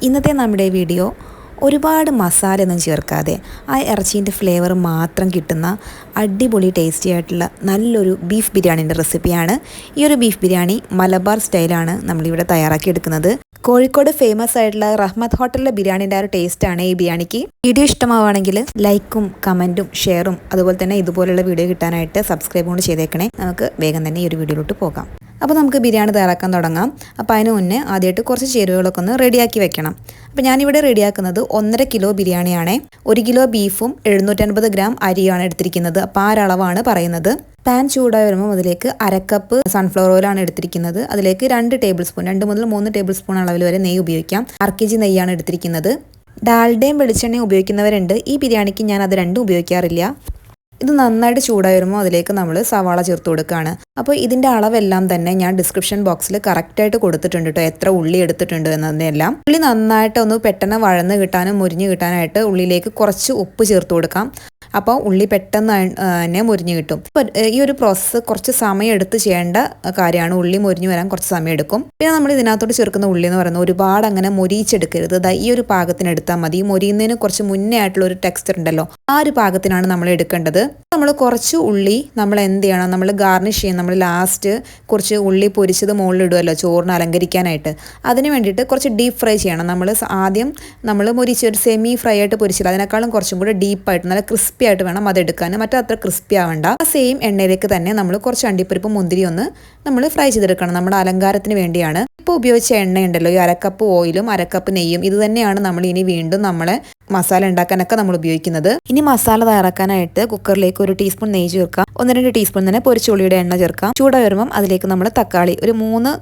ഇന്നത്തെ നമ്മുടെ വീഡിയോ ഒരുപാട് മസാലയൊന്നും ചേർക്കാതെ ആ ഇറച്ചീൻ്റെ ഫ്ലേവർ മാത്രം കിട്ടുന്ന അടിപൊളി ടേസ്റ്റി ആയിട്ടുള്ള നല്ലൊരു ബീഫ് ബിരിയാണീൻ്റെ റെസിപ്പിയാണ്. ഈ ഒരു ബീഫ് ബിരിയാണി മലബാർ സ്റ്റൈലാണ് നമ്മളിവിടെ തയ്യാറാക്കിയെടുക്കുന്നത്. കോഴിക്കോട് ഫേമസ് ആയിട്ടുള്ള റഹ്മത്ത് ഹോട്ടലിലെ ബിരിയാണീൻ്റെ ആ ഒരു ടേസ്റ്റാണ് ഈ ബിരിയാണിക്ക്. വീഡിയോ ഇഷ്ടമാവുകയാണെങ്കിൽ ലൈക്കും കമൻറ്റും ഷെയറും അതുപോലെ തന്നെ ഇതുപോലുള്ള വീഡിയോ കിട്ടാനായിട്ട് സബ്സ്ക്രൈബ് കൊണ്ട് ചെയ്തേക്കണേ. നമുക്ക് വേഗം തന്നെ ഈ ഒരു വീഡിയോയിലോട്ട് പോകാം. അപ്പോൾ നമുക്ക് ബിരിയാണി തയ്യാറാക്കാൻ തുടങ്ങാം. അപ്പോൾ അതിന് മുന്നേ ആദ്യമായിട്ട് കുറച്ച് ചേരുവകളൊക്കെ ഒന്ന് റെഡിയാക്കി വെക്കണം. അപ്പോൾ ഞാനിവിടെ റെഡിയാക്കുന്നത് 1.5 കിലോ ബിരിയാണിയാണ്. 1 കിലോ ബീഫും 750 ഗ്രാം അരിയാണ് എടുത്തിരിക്കുന്നത്. അപ്പോൾ ആ ഒരളവാണ് പറയുന്നത്. പാൻ ചൂടായി വരുമ്പോൾ അതിലേക്ക് 1/2 കപ്പ് സൺഫ്ലവർ ഓയിലാണ് എടുത്തിരിക്കുന്നത്. അതിലേക്ക് 2 ടേബിൾ സ്പൂൺ 2 മുതൽ 3 ടേബിൾ സ്പൂൺ അളവിൽ വരെ നെയ്യ് ഉപയോഗിക്കാം. 1/2 kg നെയ്യാണ് എടുത്തിരിക്കുന്നത്. ഡാൽഡയും വെളിച്ചെണ്ണയും ഉപയോഗിക്കുന്നവരുണ്ട്. ഈ ബിരിയാണിക്ക് ഞാൻ അത് രണ്ടും ഉപയോഗിക്കാറില്ല. ഇത് നന്നായിട്ട് ചൂടായി വരുമ്പോൾ അതിലേക്ക് നമ്മൾ സവാള ചേർത്ത് കൊടുക്കുകയാണ്. അപ്പോൾ ഇതിൻ്റെ അളവെല്ലാം തന്നെ ഞാൻ ഡിസ്ക്രിപ്ഷൻ ബോക്സിൽ കറക്റ്റായിട്ട് കൊടുത്തിട്ടുണ്ട് കേട്ടോ, എത്ര ഉള്ളി എടുത്തിട്ടുണ്ട് എന്നതിനെല്ലാം. ഉള്ളി നന്നായിട്ട് ഒന്ന് പെട്ടെന്ന് വഴന്ന് കിട്ടാനും മുരിഞ്ഞ് കിട്ടാനായിട്ട് ഉള്ളിലേക്ക് കുറച്ച് ഉപ്പ് ചേർത്ത് കൊടുക്കാം. അപ്പോൾ ഉള്ളി പെട്ടെന്ന് തന്നെ മുരിഞ്ഞ് കിട്ടും. ഈ ഒരു പ്രോസസ്സ് കുറച്ച് സമയം എടുത്ത് ചെയ്യേണ്ട കാര്യമാണ്. ഉള്ളി മുരിഞ്ഞ് വരാൻ കുറച്ച് സമയം എടുക്കും. പിന്നെ നമ്മൾ ഇതിനകത്തോട്ട് ചേർക്കുന്ന ഉള്ളി എന്ന് പറയുന്നത് ഒരുപാട് അങ്ങനെ മൊരിയിച്ചെടുക്കരുത്. ഈ ഒരു പാകത്തിന് എടുത്താൽ മതി. മൊരിയുന്നതിന് കുറച്ച് മുന്നേ ആയിട്ടുള്ള ഒരു ടെക്സ്ചർ ഉണ്ടല്ലോ, ആ ഒരു പാകത്തിനാണ് നമ്മൾ എടുക്കേണ്ടത്. നമ്മൾ കുറച്ച് ഉള്ളി നമ്മൾ എന്ത് ചെയ്യണം, നമ്മൾ ഗാർണിഷ് ചെയ്യണം. നമ്മൾ ലാസ്റ്റ് കുറച്ച് ഉള്ളി പൊരിച്ചത് മുകളിൽ ഇടുമല്ലോ ചോറിന് അലങ്കരിക്കാനായിട്ട്. അതിന് വേണ്ടിയിട്ട് കുറച്ച് ഡീപ്പ് ഫ്രൈ ചെയ്യണം. ആദ്യം നമ്മൾ മൊരിച്ച് ഒരു സെമി ഫ്രൈ ആയിട്ട് പൊരിച്ചില്ല, അതിനേക്കാളും കുറച്ചും കൂടെ ഡീപ്പായിട്ട് നല്ല ക്രിസ്പി ആയിട്ട് വേണം അതെടുക്കാൻ. അത്ര ക്രിസ്പി ആവേണ്ട. ആ സെയിം എണ്ണയിലേക്ക് തന്നെ നമ്മൾ കുറച്ച് അണ്ടിപ്പരിപ്പ് മുന്തിരി ഒന്ന് നമ്മൾ ഫ്രൈ ചെയ്തെടുക്കണം. നമ്മുടെ അലങ്കാരത്തിന് വേണ്ടിയാണ്. ഇപ്പോൾ ഉപയോഗിച്ച എണ്ണയുണ്ടല്ലോ, ഈ 1/2 കപ്പ് ഓയിലും 1/2 കപ്പ് നെയ്യും, ഇത് തന്നെയാണ് നമ്മൾ ഇനി വീണ്ടും നമ്മളെ മസാല ഉണ്ടാക്കാനൊക്കെ നമ്മൾ ഉപയോഗിക്കുന്നത്. ഇനി മസാല തയ്യാറാക്കാനായിട്ട് കുക്കറിലേക്ക് 1 ടീസ്പൂൺ നെയ്യ് ചേർക്കാം. 1-2 ടീസ്പൂൺ തന്നെ പൊരിച്ചുള്ളിയുടെ എണ്ണ ചേർക്കാം. ചൂടായി വരുമ്പം അതിലേക്ക് നമ്മൾ തക്കാളി, ഒരു 3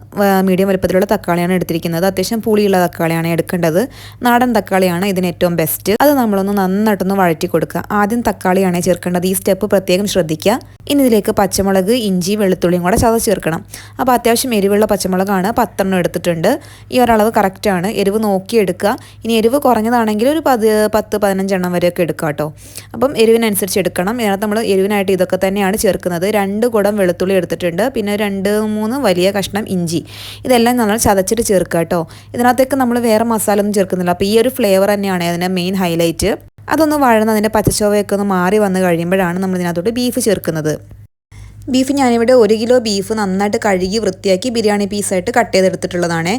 മീഡിയം വലുപ്പത്തിലുള്ള തക്കാളിയാണ് എടുത്തിരിക്കുന്നത്. അത്യാവശ്യം പുളിയുള്ള തക്കാളിയാണ് എടുക്കേണ്ടത്. നാടൻ തക്കാളിയാണ് ഇതിന് ഏറ്റവും ബെസ്റ്റ്. അത് നമ്മളൊന്ന് നന്നായിട്ടൊന്ന് വഴറ്റി കൊടുക്കുക. ആദ്യം തക്കാളിയാണ് ചേർക്കേണ്ടത്. ഈ സ്റ്റെപ്പ് പ്രത്യേകം ശ്രദ്ധിക്കുക. ഇനി ഇതിലേക്ക് പച്ചമുളക്, ഇഞ്ചി, വെളുത്തുള്ളിയും കൂടെ ചതച്ച് ചേർക്കണം. അപ്പോൾ അത്യാവശ്യം എരിവുള്ള പച്ചമുളകാണ് 10 എടുത്തിട്ടുണ്ട്. ഈ ഒരളവ് കറക്റ്റാണ്. എരിവ് നോക്കിയെടുക്കുക. ഇനി എരിവ് കുറഞ്ഞതാണെങ്കിൽ ഒരു 10-15 വരെയൊക്കെ എടുക്കുക കേട്ടോ. അപ്പം എരിവിനനുസരിച്ച് എടുക്കണം. ഇതിനകത്ത് നമ്മൾ എരിവിനായിട്ട് ഇതൊക്കെ തന്നെയാണ് ചേർക്കുന്നത്. 2 കുടം വെളുത്തുള്ളി എടുത്തിട്ടുണ്ട്. പിന്നെ 2-3 വലിയ കഷ്ണം ഇഞ്ചി. ഇതെല്ലാം നമ്മൾ ചതച്ചിട്ട് ചേർക്കുക കേട്ടോ. ഇതിനകത്തേക്ക് നമ്മൾ വേറെ മസാല ഒന്നും ചേർക്കുന്നില്ല. അപ്പോൾ ഈ ഒരു ഫ്ലേവർ തന്നെയാണ് അതിൻ്റെ മെയിൻ ഹൈലൈറ്റ്. അതൊന്ന് വഴന്ന് അതിൻ്റെ പച്ചച്ചോവയൊക്കെ ഒന്ന് മാറി വന്ന് കഴിയുമ്പോഴാണ് നമ്മൾ ഇതിനകത്തോട്ട് ബീഫ് ചേർക്കുന്നത്. ബീഫ് ഞാനിവിടെ 1 കിലോ ബീഫ് നന്നായിട്ട് കഴുകി വൃത്തിയാക്കി ബിരിയാണി പീസായിട്ട് കട്ട് ചെയ്തെടുത്തിട്ടുള്ളതാണ്.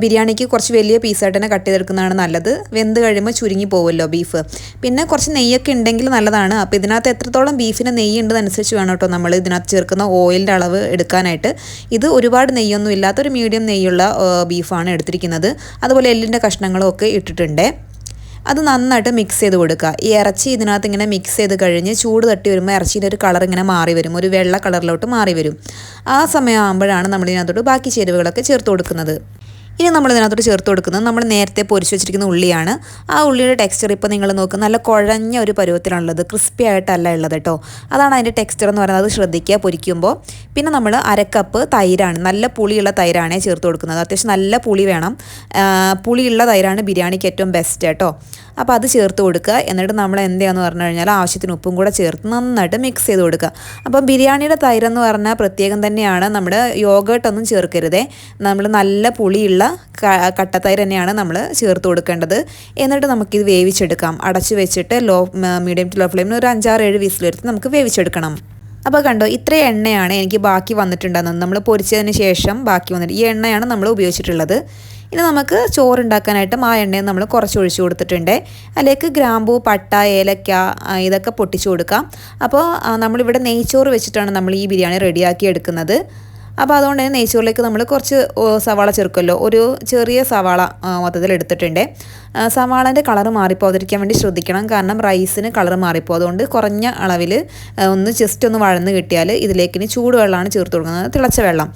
ബിരിയാണിക്ക് കുറച്ച് വലിയ പീസായിട്ട് തന്നെ കട്ട് ചെയ്തെടുക്കുന്നതാണ് നല്ലത്. വെന്ത് കഴിയുമ്പോൾ ചുരുങ്ങി പോകുമല്ലോ ബീഫ്. പിന്നെ കുറച്ച് നെയ്യൊക്കെ ഉണ്ടെങ്കിൽ നല്ലതാണ്. അപ്പോൾ ഇതിനകത്ത് എത്രത്തോളം ബീഫിന് നെയ്യ് ഉണ്ടെന്നനുസരിച്ച് വേണം കേട്ടോ നമ്മൾ ഇതിനകത്ത് ചേർക്കുന്ന ഓയിലിൻ്റെ അളവ് എടുക്കാനായിട്ട്. ഇത് ഒരുപാട് നെയ്യൊന്നും ഇല്ലാത്തൊരു മീഡിയം നെയ്യുള്ള ബീഫാണ് എടുത്തിരിക്കുന്നത്. അതുപോലെ എല്ലിൻ്റെ കഷ്ണങ്ങളും ഒക്കെ ഇട്ടിട്ടുണ്ട്. അത് നന്നായിട്ട് മിക്സ് ചെയ്ത് കൊടുക്കുക. ഈ ഇറച്ചി ഇതിനകത്ത് ഇങ്ങനെ മിക്സ് ചെയ്ത് കഴിഞ്ഞ് ചൂട് തട്ടി വരുമ്പോൾ ഇറച്ചിയുടെ ഒരു കളർ ഇങ്ങനെ മാറി വരും, ഒരു വെള്ള കളറിലോട്ട് മാറി വരും. ആ സമയമാകുമ്പോഴാണ് നമ്മൾ ഇതിനകത്തോട്ട് ബാക്കി ചേരുവകളൊക്കെ ചേർത്ത് കൊടുക്കുന്നത്. ഇനി നമ്മൾ ഇതിനകത്തോട്ട് ചേർത്ത് കൊടുക്കുന്നത് നമ്മൾ നേരത്തെ പൊരിച്ച് വെച്ചിരിക്കുന്ന ഉള്ളിയാണ്. ആ ഉള്ളിയുടെ ടെക്സ്ചർ ഇപ്പോൾ നിങ്ങൾ നോക്കുക, നല്ല കുഴഞ്ഞ ഒരു പരുവത്തിലാണുള്ളത്, ക്രിസ്പി ആയിട്ടല്ല ഉള്ളത് കേട്ടോ. അതാണ് അതിൻ്റെ ടെക്സ്ചർ എന്ന് പറയുന്നത്. അത് ശ്രദ്ധിക്കുക പൊരിക്കുമ്പോൾ. പിന്നെ നമ്മൾ 1/2 കപ്പ് തൈരാണ്, നല്ല പുളിയുള്ള തൈരാണ് ചേർത്ത് കൊടുക്കുന്നത്. അത്യാവശ്യം നല്ല പുളി വേണം. പുളിയുള്ള തൈരാണ് ബിരിയാണിക്ക് ഏറ്റവും ബെസ്റ്റ് കേട്ടോ. അപ്പോൾ അത് ചേർത്ത് കൊടുക്കുക. എന്നിട്ട് നമ്മൾ എന്താണെന്ന് പറഞ്ഞു കഴിഞ്ഞാൽ ആവശ്യത്തിന് ഉപ്പും കൂടെ ചേർത്ത് നന്നായിട്ട് മിക്സ് ചെയ്ത് കൊടുക്കുക. അപ്പം ബിരിയാണിയുടെ തൈരെന്ന് പറഞ്ഞാൽ പ്രത്യേകം തന്നെയാണ്. നമ്മുടെ യോഗേട്ടൊന്നും ചേർക്കരുതേ. നമ്മൾ നല്ല പുളിയുള്ള കട്ടത്തൈര് തന്നെയാണ് നമ്മൾ ചേർത്ത് കൊടുക്കേണ്ടത്. എന്നിട്ട് നമുക്കിത് വേവിച്ചെടുക്കാം. അടച്ചു വെച്ചിട്ട് മീഡിയം ടു ലോ ഫ്ലെയിമിൽ ഒരു 5-6-7 വിസിൽ വരുത്തി നമുക്ക് വേവിച്ചെടുക്കണം. അപ്പോൾ കണ്ടോ, ഇത്രയും എണ്ണയാണ് എനിക്ക് ബാക്കി വന്നിട്ടുണ്ടെന്ന്. നമ്മൾ പൊരിച്ചതിന് ശേഷം ബാക്കി വന്നിട്ട് ഈ എണ്ണയാണ് നമ്മൾ ഉപയോഗിച്ചിട്ടുള്ളത്. ഇനി നമുക്ക് ചോറുണ്ടാക്കാനായിട്ടും ആ എണ്ണയും നമ്മൾ കുറച്ച് ഒഴിച്ചു കൊടുത്തിട്ടുണ്ട്. അതിലേക്ക് ഗ്രാമ്പൂ, പട്ട, ഏലക്ക ഇതൊക്കെ പൊട്ടിച്ചു കൊടുക്കാം. അപ്പോൾ നമ്മളിവിടെ നെയ്ച്ചോറ് വെച്ചിട്ടാണ് നമ്മൾ ഈ ബിരിയാണി റെഡിയാക്കി എടുക്കുന്നത്. അപ്പോൾ അതുകൊണ്ട് തന്നെ നെയ്ച്ചോറിലേക്ക് നമ്മൾ കുറച്ച് സവാള ചേർക്കുമല്ലോ. ഒരു ചെറിയ സവാള മൊത്തത്തിൽ എടുത്തിട്ടുണ്ട്. സവാളൻ്റെ കളർ മാറിപ്പോകാതിരിക്കാൻ വേണ്ടി ശ്രദ്ധിക്കണം. കാരണം റൈസിന് കളർ മാറിപ്പോകും. അതുകൊണ്ട് കുറഞ്ഞ അളവിൽ ജസ്റ്റ് ഒന്ന് വഴന്ന് കിട്ടിയാൽ ഇതിലേക്ക് ചൂടുവെള്ളമാണ് ചേർത്ത് കൊടുക്കുന്നത്, തിളച്ച വെള്ളം.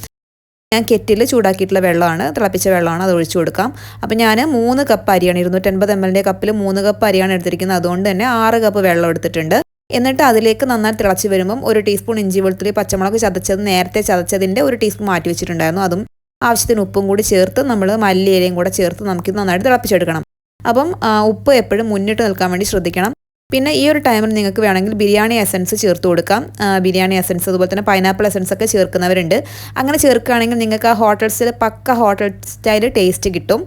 ഞാൻ കെറ്റിൽ ചൂടാക്കിയിട്ടുള്ള വെള്ളമാണ്, തിളപ്പിച്ച വെള്ളമാണ്, അത് ഒഴിച്ചു കൊടുക്കാം. അപ്പോൾ ഞാൻ 3 കപ്പ് അരിയാണ്, 250 ml കപ്പിൽ 3 കപ്പ് അരിയാണ് എടുത്തിരിക്കുന്നത്. അതുകൊണ്ട് തന്നെ 6 കപ്പ് വെള്ളം എടുത്തിട്ടുണ്ട്. എന്നിട്ട് അതിലേക്ക് നന്നായി തിളച്ച് വരുമ്പം 1 ടീസ്പൂൺ ഇഞ്ചി, വെളുത്തുള്ളി, പച്ചമുളക് ചതച്ചത് നേരത്തെ ചതച്ചതിൻ്റെ 1 ടീസ്പൂൺ മാറ്റി വെച്ചിട്ടുണ്ടായിരുന്നു. അതും ആവശ്യത്തിന് ഉപ്പും കൂടി ചേർത്ത് നമ്മൾ മല്ലിയിലയും കൂടെ ചേർത്ത് നമുക്ക് നന്നായിട്ട് തിളപ്പിച്ചെടുക്കണം. അപ്പം ഉപ്പ് എപ്പോഴും മുന്നിട്ട് നിൽക്കാൻ വേണ്ടി ശ്രദ്ധിക്കണം. പിന്നെ ഈ ഒരു ടൈമിൽ നിങ്ങൾക്ക് വേണമെങ്കിൽ ബിരിയാണി എസൻസ് ചേർത്ത് കൊടുക്കാം. ബിരിയാണി എസൻസ് അതുപോലെ തന്നെ പൈനാപ്പിൾ എസൻസ് ഒക്കെ ചേർക്കുന്നവരുണ്ട്. അങ്ങനെ ചേർക്കുകയാണെങ്കിൽ നിങ്ങൾക്ക് ആ ഹോട്ടൽസിൽ പക്ക ഹോട്ടൽ സ്റ്റൈൽ ടേസ്റ്റ് കിട്ടും.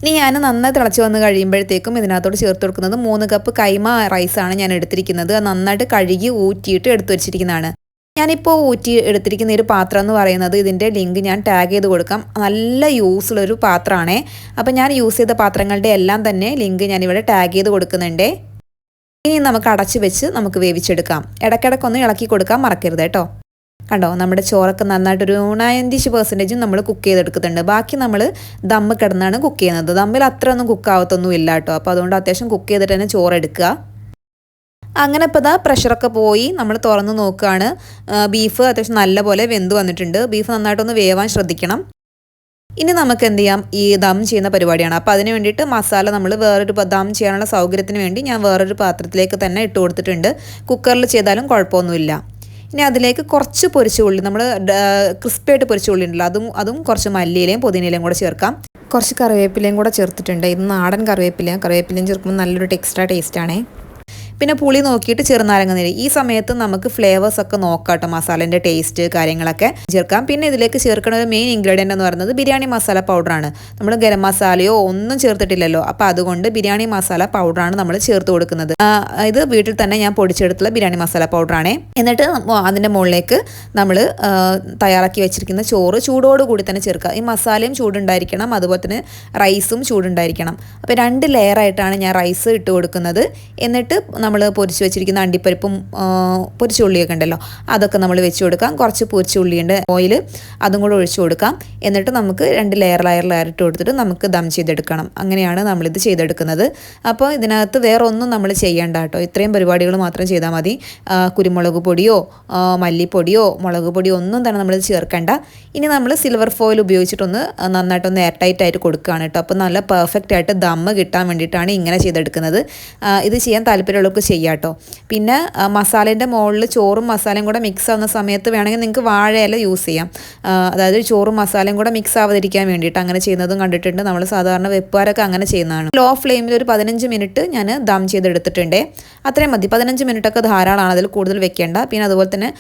ഇനി ഞാൻ നന്നായി തിളച്ച് വന്ന് കഴിയുമ്പോഴത്തേക്കും ഇതിനകത്തോട്ട് ചേർത്ത് കൊടുക്കുന്നത് 3 കപ്പ് കൈമ റൈസാണ് ഞാൻ എടുത്തിരിക്കുന്നത്. അത് നന്നായിട്ട് കഴുകി ഊറ്റിയിട്ട് എടുത്തു വെച്ചിരിക്കുന്നതാണ്. ഞാനിപ്പോൾ ഊറ്റി എടുത്തിരിക്കുന്ന ഒരു പാത്രം എന്ന് പറയുന്നത് ഇതിൻ്റെ ലിങ്ക് ഞാൻ ടാഗ് ചെയ്ത് കൊടുക്കാം. നല്ല യൂസുള്ളൊരു പാത്രമാണേ. അപ്പോൾ ഞാൻ യൂസ് ചെയ്ത പാത്രങ്ങളുടെ എല്ലാം തന്നെ ലിങ്ക് ഞാനിവിടെ ടാഗ് ചെയ്ത് കൊടുക്കുന്നുണ്ട്. ഇനി നമുക്ക് അടച്ച് വെച്ച് നമുക്ക് വേവിച്ചെടുക്കാം. ഇടയ്ക്കിടയ്ക്കൊന്ന് ഇളക്കി കൊടുക്കാൻ മറക്കരുത് കേട്ടോ. കണ്ടോ, നമ്മുടെ ചോറൊക്കെ നന്നായിട്ടൊരു 90% നമ്മൾ കുക്ക് ചെയ്തെടുക്കുന്നുണ്ട്. ബാക്കി നമ്മൾ ദമ്മ് കിടന്നാണ് കുക്ക് ചെയ്യുന്നത്. ദമ്മിൽ അത്ര ഒന്നും കുക്കാവത്തൊന്നും ഇല്ല കേട്ടോ. അപ്പോൾ അതുകൊണ്ട് അത്യാവശ്യം കുക്ക് ചെയ്തിട്ട് തന്നെ ചോറെടുക്കുക. അങ്ങനെ ഇപ്പോൾ ഇതാ പ്രഷറൊക്കെ പോയി നമ്മൾ തുറന്ന് നോക്കുകയാണ്. ബീഫ് അത്യാവശ്യം നല്ലപോലെ വെന്ത് വന്നിട്ടുണ്ട്. ബീഫ് നന്നായിട്ടൊന്ന് വേവാൻ ശ്രദ്ധിക്കണം. ഇനി നമുക്ക് എന്ത് ചെയ്യാം, ഈ ദം ചെയ്യുന്ന പരിപാടിയാണ്. അപ്പോൾ അതിന് വേണ്ടിയിട്ട് മസാല നമ്മൾ വേറൊരു ദം ചെയ്യാനുള്ള സൗകര്യത്തിന് വേണ്ടി ഞാൻ വേറൊരു പാത്രത്തിലേക്ക് തന്നെ ഇട്ട് കൊടുത്തിട്ടുണ്ട്. കുക്കറിൽ ചെയ്താലും കുഴപ്പമൊന്നുമില്ല. ഇനി അതിലേക്ക് കുറച്ച് പൊരിച്ച ഉള്ളി, നമ്മൾ ക്രിസ്പിയായിട്ട് പൊരിച്ച ഉള്ളി ഉണ്ടല്ലോ, അതും കുറച്ച് മല്ലിയിലയും പുതിനയിലയും കൂടെ ചേർക്കാം. കുറച്ച് കറിവേപ്പിലയും കൂടെ ചേർത്തിട്ടുണ്ട്. ഇത് നാടൻ കറിവേപ്പിലയും ചേർക്കുമ്പോൾ നല്ലൊരു എക്സ്ട്രാ ടേസ്റ്റാണേ. പിന്നെ പുളി നോക്കിയിട്ട് ചെറുനാരങ്ങ നീര്. ഈ സമയത്ത് നമുക്ക് ഫ്ലേവേഴ്സൊക്കെ നോക്കാം കേട്ടോ, മസാലേൻ്റെ ടേസ്റ്റ് കാര്യങ്ങളൊക്കെ ചേർക്കാം. പിന്നെ ഇതിലേക്ക് ചേർക്കുന്ന ഒരു മെയിൻ ഇൻഗ്രീഡിയൻ്റ് എന്ന് പറയുന്നത് ബിരിയാണി മസാല പൗഡറാണ്. നമ്മൾ ഗരം മസാലയോ ഒന്നും ചേർത്തിട്ടില്ലല്ലോ, അപ്പോൾ അതുകൊണ്ട് ബിരിയാണി മസാല പൗഡറാണ് നമ്മൾ ചേർത്ത് കൊടുക്കുന്നത്. ഇത് വീട്ടിൽ തന്നെ ഞാൻ പൊടിച്ചെടുത്തുള്ള ബിരിയാണി മസാല പൗഡറാണേ. എന്നിട്ട് അതിൻ്റെ മുകളിലേക്ക് നമ്മൾ തയ്യാറാക്കി വെച്ചിരിക്കുന്ന ചോറ് ചൂടോടുകൂടി തന്നെ ചേർക്കുക. ഈ മസാലയും ചൂടുണ്ടായിരിക്കണം, അതുപോലെ തന്നെ റൈസും ചൂടുണ്ടായിരിക്കണം. അപ്പോൾ 2 ലെയറായിട്ടാണ് ഞാൻ റൈസ് ഇട്ട് കൊടുക്കുന്നത്. എന്നിട്ട് നമ്മൾ പൊരിച്ച് വെച്ചിരിക്കുന്ന അണ്ടിപ്പരിപ്പും പൊരിച്ചുള്ളിയൊക്കെ ഉണ്ടല്ലോ, അതൊക്കെ നമ്മൾ വെച്ച് കൊടുക്കാം. കുറച്ച് പൊരിച്ചുള്ളിയുണ്ട് ഓയിൽ, അതും കൂടെ ഒഴിച്ചു കൊടുക്കാം. എന്നിട്ട് നമുക്ക് 2 ലെയർ ഇട്ട് കൊടുത്തിട്ട് നമുക്ക് ദം ചെയ്തെടുക്കണം. അങ്ങനെയാണ് നമ്മളിത് ചെയ്തെടുക്കുന്നത്. അപ്പോൾ ഇതിനകത്ത് വേറെ ഒന്നും നമ്മൾ ചെയ്യേണ്ട കേട്ടോ. ഇത്രയും പരിപാടികൾ മാത്രം ചെയ്താൽ മതി. കുരുമുളക് പൊടിയോ മല്ലിപ്പൊടിയോ മുളക് പൊടിയോ ഒന്നും തന്നെ നമ്മൾ ചേർക്കേണ്ട. ഇനി നമ്മൾ സിൽവർ ഫോയിൽ ഉപയോഗിച്ചിട്ടൊന്ന് നന്നായിട്ടൊന്ന് എയർ ടൈറ്റായിട്ട് കൊടുക്കുകയാണ് കേട്ടോ. അപ്പോൾ നല്ല പെർഫെക്റ്റ് ആയിട്ട് ദമ്മ് കിട്ടാൻ വേണ്ടിയിട്ടാണ് ഇങ്ങനെ ചെയ്തെടുക്കുന്നത്. ഇത് ചെയ്യാൻ താല്പര്യമുള്ളവർക്ക് ചെയ്യാം കേട്ടോ. പിന്നെ മസാലേൻ്റെ മുകളിൽ ചോറും മസാലയും കൂടെ മിക്സ് ആവുന്ന സമയത്ത് വേണമെങ്കിൽ നിങ്ങൾക്ക് വാഴയില യൂസ് ചെയ്യാം. അതായത് ചോറും മസാലയും കൂടെ മിക്സ് ആവാതിരിക്കാൻ വേണ്ടിയിട്ട് അങ്ങനെ ചെയ്യുന്നതും കണ്ടിട്ടുണ്ട്. നമ്മൾ സാധാരണ വെപ്പുകാരൊക്കെ അങ്ങനെ ചെയ്യുന്നതാണ്. ലോ ഫ്ലെയിമിൽ ഒരു 15 മിനിറ്റ് ഞാൻ ദം ചെയ്തെടുത്തിട്ടുണ്ട്. അത്രയും മതി. 15 മിനിറ്റൊക്കെ ധാരാളമാണ്, അതിൽ കൂടുതൽ വെക്കേണ്ട. പിന്നെ അതുപോലെ തന്നെ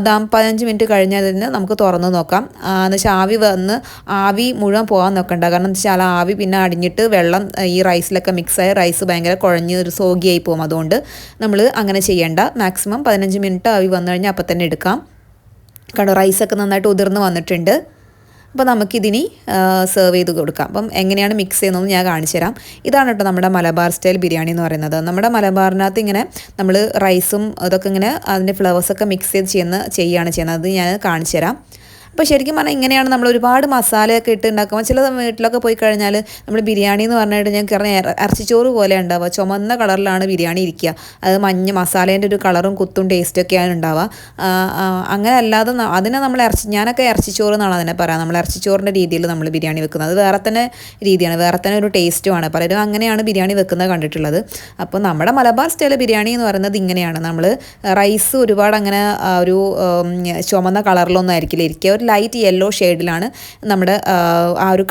ദം 15 മിനിറ്റ് കഴിഞ്ഞതിന് നമുക്ക് തുറന്ന് നോക്കാം. എന്ന് വെച്ചാൽ ആവി മുഴുവൻ പോകാൻ നോക്കണ്ട. കാരണം എന്താ വെച്ചാൽ ആവി പിന്നെ അടിഞ്ഞിട്ട് വെള്ളം ഈ റൈസിലൊക്കെ മിക്സായി റൈസ് ഭയങ്കര കുഴഞ്ഞ് ഒരു സോഗിയായി പോകും. അതുകൊണ്ട് നമ്മൾ അങ്ങനെ ചെയ്യേണ്ട. മാക്സിമം 15 മിനിറ്റ് ആവി വന്നു കഴിഞ്ഞാൽ അപ്പം തന്നെ എടുക്കാം. കാരണം റൈസൊക്കെ നന്നായിട്ട് ഉതിർന്ന് വന്നിട്ടുണ്ട്. അപ്പോൾ നമുക്കിതിനി സെർവ് ചെയ്ത് കൊടുക്കാം. അപ്പം എങ്ങനെയാണ് മിക്സ് ചെയ്യുന്നതെന്ന് ഞാൻ കാണിച്ചു തരാം. ഇതാണ് കേട്ടോ നമ്മുടെ മലബാർ സ്റ്റൈൽ ബിരിയാണി എന്ന് പറയുന്നത്. നമ്മുടെ മലബാറിനകത്ത് ഇങ്ങനെ നമ്മൾ റൈസും അതൊക്കെ ഇങ്ങനെ അതിൻ്റെ ഫ്ലവേഴ്സൊക്കെ മിക്സ് ചെയ്ത് ചെയ്യുകയാണ് ചെയ്യുന്നത്. അത് ഞാൻ കാണിച്ചു തരാം. അപ്പോൾ ശരിക്കും പറഞ്ഞാൽ ഇങ്ങനെയാണ് നമ്മൾ ഒരുപാട് മസാലയൊക്കെ ഇട്ട് ഉണ്ടാക്കുമ്പോൾ ചില വീട്ടിലൊക്കെ പോയി കഴിഞ്ഞാൽ നമ്മൾ ബിരിയാണി എന്ന് പറഞ്ഞിട്ട് ഞങ്ങൾക്ക് ഇറച്ചിച്ചോറ് പോലെ ഉണ്ടാവുക. ചുമന്ന കളറിലാണ് ബിരിയാണി ഇരിക്കുക. അത് മഞ്ഞ മസാലേൻ്റെ ഒരു കളറും കുത്തും ടേസ്റ്റൊക്കെയാണ് ഉണ്ടാവുക. അങ്ങനെ അല്ലാതെ അതിനെ നമ്മൾ ഞാനൊക്കെ ഇറച്ചിച്ചോറ് എന്നാണ് അതിനെ പറയാം. നമ്മൾ ഇറച്ചിച്ചോറിൻ്റെ രീതിയിൽ നമ്മൾ ബിരിയാണി വെക്കുന്നത്. അത് വേറെ തന്നെ രീതിയാണ്, വേറെ തന്നെ ഒരു ടേസ്റ്റുമാണ്. പലരും അങ്ങനെയാണ് ബിരിയാണി വെക്കുന്നത് കണ്ടിട്ടുള്ളത്. അപ്പോൾ നമ്മുടെ മലബാർ സ്റ്റൈൽ ബിരിയാണി എന്ന് പറയുന്നത് ഇങ്ങനെയാണ്. നമ്മൾ റൈസ് ഒരുപാട് അങ്ങനെ ഒരു ചുമന്ന കളറിലൊന്നും ആയിരിക്കില്ല ഇരിക്കുക. ഒരു ലൈറ്റ് യെല്ലോ ഷെയ്ഡിലാണ് നമ്മുടെ ആ ഒരു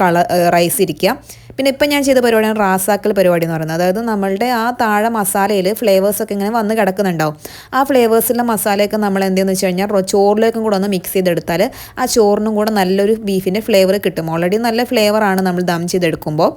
റൈസ് ഇരിക്കുക. പിന്നെ ഇപ്പം ഞാൻ ചെയ്ത പരിപാടിയാണ് റാസാക്കൽ പരിപാടി എന്ന് പറയുന്നത്. അതായത് നമ്മളുടെ ആ താഴെ മസാലയിൽ ഫ്ലേവേഴ്സൊക്കെ ഇങ്ങനെ വന്ന് കിടക്കുന്നുണ്ടാവും. ആ ഫ്ലേവേഴ്സിലെ മസാലയൊക്കെ നമ്മൾ എന്തെന്ന് വെച്ച് കഴിഞ്ഞാൽ ചോറിലേക്കും കൂടെ ഒന്ന് മിക്സ് ചെയ്തെടുത്താൽ ആ ചോറിനും കൂടെ നല്ലൊരു ബീഫിൻ്റെ ഫ്ലേവർ കിട്ടും. ഓൾറെഡി നല്ല ഫ്ലേവറാണ് നമ്മൾ ദം ചെയ്തെടുക്കുമ്പോൾ.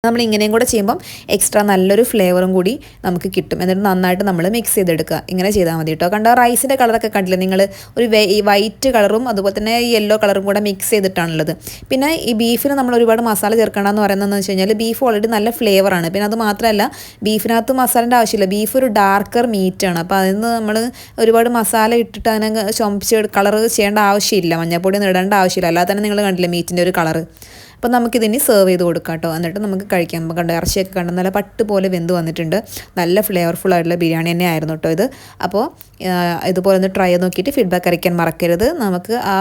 നമ്മൾ ഇങ്ങനെയും കൂടെ ചെയ്യുമ്പം എക്സ്ട്രാ നല്ലൊരു ഫ്ലേവറും കൂടി നമുക്ക് കിട്ടും. എന്നിട്ട് നന്നായിട്ട് നമ്മൾ മിക്സ് ചെയ്തെടുക്കുക. ഇങ്ങനെ ചെയ്താൽ മതി കേട്ടോ. കണ്ടോ, റൈസിൻ്റെ കളറൊക്കെ കണ്ടില്ലേ നിങ്ങൾ? ഒരു വൈറ്റ് കളറും അതുപോലെ തന്നെ യെല്ലോ കളറും കൂടെ മിക്സ് ചെയ്തിട്ടാണുള്ളത്. പിന്നെ ഈ ബീഫിന് നമ്മൾ ഒരുപാട് മസാല ചേർക്കണമെന്ന് പറയുന്നതെന്ന് വെച്ച് കഴിഞ്ഞാൽ ബീഫ് ഓൾറെഡി നല്ല ഫ്ലേവറാണ്. പിന്നെ അത് മാത്രമല്ല ബീഫിനകത്ത് മസാലേൻ്റെ ആവശ്യമില്ല. ബീഫ് ഒരു ഡാർക്കർ മീറ്റാണ്. അപ്പോൾ അതിന് നമ്മൾ ഒരുപാട് മസാല ഇട്ടിട്ട് അതിനെ ചുമച്ച് കളർ ചെയ്യേണ്ട ആവശ്യമില്ല. മഞ്ഞൾപ്പൊടി ഒന്നും ഇടേണ്ട ആവശ്യമില്ല. അല്ലാതെ തന്നെ നിങ്ങൾ കണ്ടില്ലേ മീറ്റിൻ്റെ ഒരു കളറ്. അപ്പോൾ നമുക്കിതിനി സെർവ് ചെയ്ത് കൊടുക്കാം കേട്ടോ. എന്നിട്ട് നമുക്ക് കഴിക്കാം. കണ്ടോ, ഇറച്ചിയൊക്കെ കണ്ടോ നല്ല പട്ട് പോലെ വെന്ത് വന്നിട്ടുണ്ട്. നല്ല ഫ്ലേവർഫുൾ ആയിട്ടുള്ള ബിരിയാണി തന്നെ ആയിരുന്നു കേട്ടോ ഇത്. അപ്പോൾ ഇതുപോലെ ഒന്ന് ട്രൈ ചെയ്ത് നോക്കിയിട്ട് ഫീഡ്ബാക്ക് അറിയിക്കാൻ മറക്കരുത്. നമുക്ക് ആ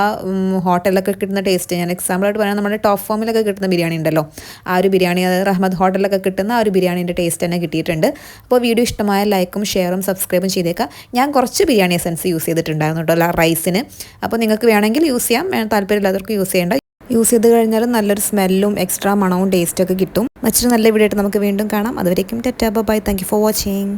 ഹോട്ടലിലൊക്കെ കിട്ടുന്ന ടേസ്റ്റ്, ഞാൻ എക്സാമ്പിളായിട്ട് പറയാൻ നമ്മുടെ ടോപ്പ് ഫോമിലൊക്കെ കിട്ടുന്ന ബിരിയാണി ഉണ്ടല്ലോ, ആ ഒരു ബിരിയാണി, അതായത് റഹ്മത്ത് ഹോട്ടലിലൊക്കെ കിട്ടുന്ന ആ ഒരു ബിരിയാണീൻ്റെ ടേസ്റ്റ് തന്നെ കിട്ടിയിട്ടുണ്ട്. അപ്പോൾ വീഡിയോ ഇഷ്ടമായ ലൈക്കും ഷെയറും സബ്സ്ക്രൈബും ചെയ്തേക്കാം. ഞാൻ കുറച്ച് ബിരിയാണി എസൻസ് യൂസ് ചെയ്തിട്ടുണ്ടായിരുന്നു കേട്ടോ റൈസിന്. അപ്പോൾ നിങ്ങൾക്ക് വേണമെങ്കിൽ യൂസ് ചെയ്യാം, താല്പര്യമില്ലാത്തവർക്ക് യൂസ് ചെയ്യേണ്ട. യൂസ് ചെയ്ത് കഴിഞ്ഞാൽ നല്ലൊരു സ്മെല്ലും എക്സ്ട്രാ മണവും ടേസ്റ്റൊക്കെ കിട്ടും. മറ്റൊരു നല്ല വീഡിയോ ആയിട്ട് നമുക്ക് വീണ്ടും കാണാം. അതുവരേക്കും tata bye. Thank you for watching.